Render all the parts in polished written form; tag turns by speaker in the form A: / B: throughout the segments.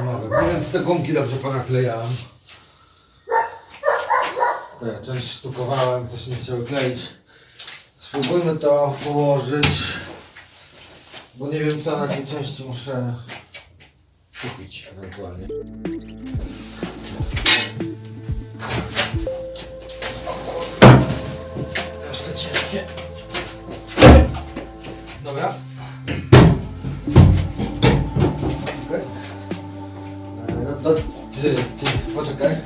A: Nie wiem, czy te gumki dobrze ponaklejałem. Tak, część sztukowałem, coś nie chciały kleić. Spróbujmy to położyć, bo nie wiem, co na tej części muszę kupić ewentualnie. Troszkę ciężkie. Dobra. Okay. No to ty, poczekaj.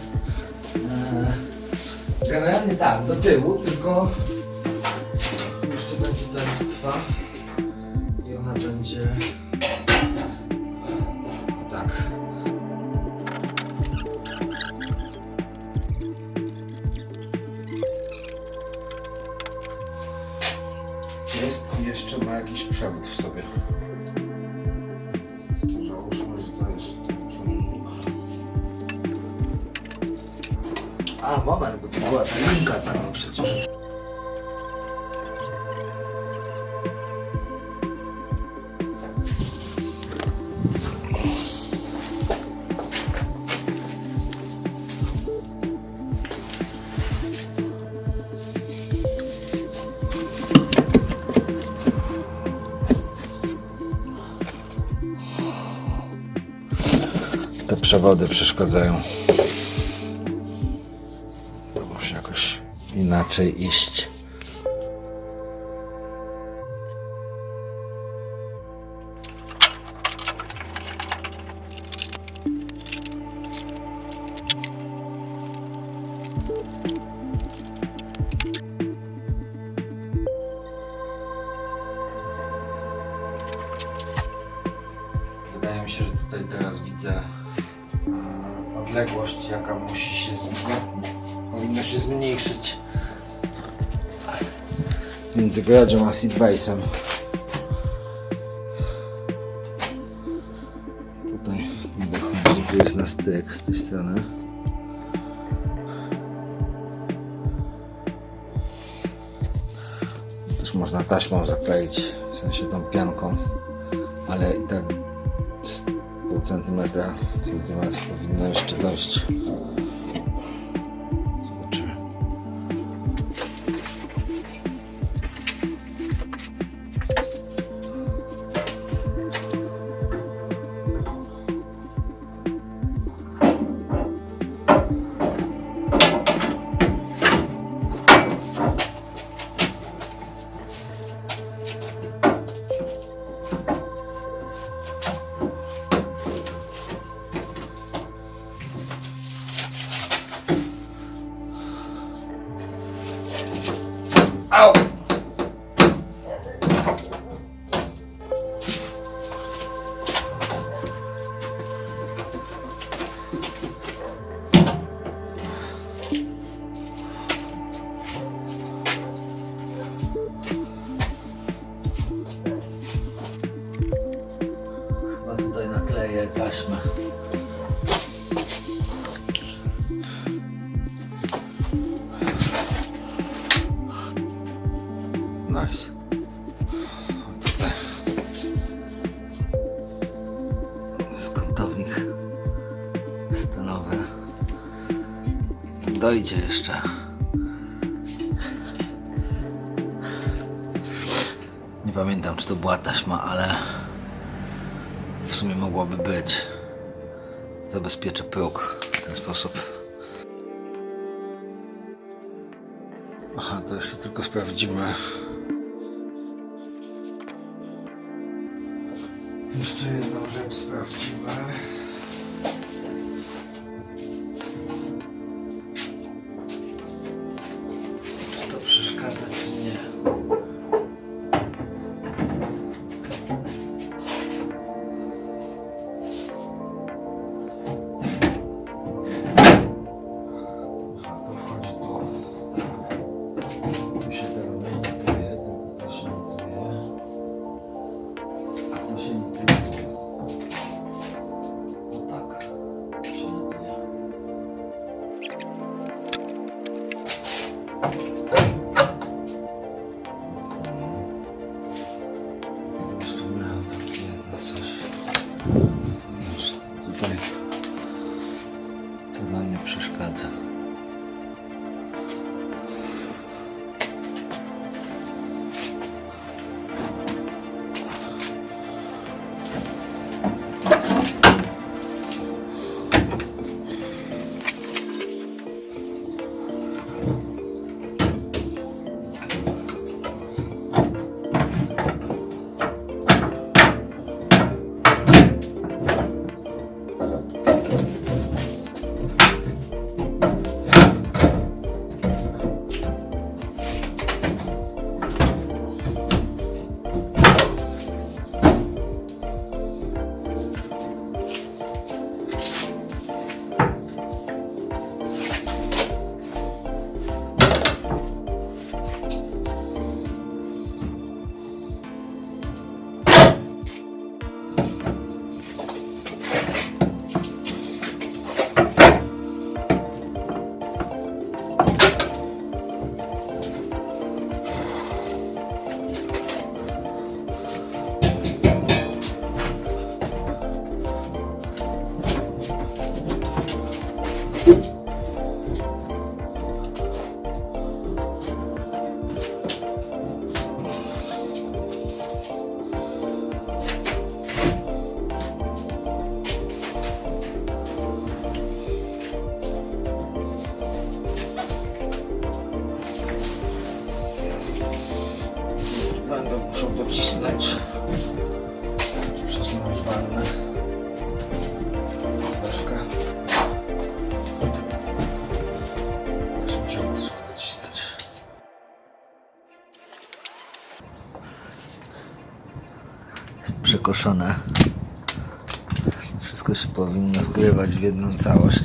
A: Generalnie tak, do tyłu, tylko tu jeszcze będzie ta listwa i ona będzie tak. Jest i jeszcze ma jakiś przewód w sobie. Załóżmy, że to jest przewód. A, moment, bo to była ta linka cała przecież. Te przewody przeszkadzają. To musi jakoś inaczej iść. Wydaje mi się, że tutaj teraz widzę odległość, jaka musi się powinno się zmniejszyć między gradzią a seatbase'em. Tutaj nie dochodzi, tu jest na styk z tej strony. Też można taśmą zakleić, w sensie tą pianką, ale i tak z pół centymetra, centymetr powinno jeszcze dojść. Zobaczymy. Au! Chyba tutaj nakleję taśmę. Nice. Tutaj jest kątownik stalowy. Dojdzie jeszcze. Nie pamiętam, czy to była taśma, ale w sumie mogłaby być. Zabezpieczę próg w ten sposób. Aha, to jeszcze tylko sprawdzimy. Jeszcze jedną rzecz sprawdzimy. Czy to przeszkadza, czy nie? Aha, to wchodzi tu. Tu się tego nie limituje, tylko to się limituje. A to się limituje tu. jest przekoszone. Wszystko się powinno zgrywać w jedną całość.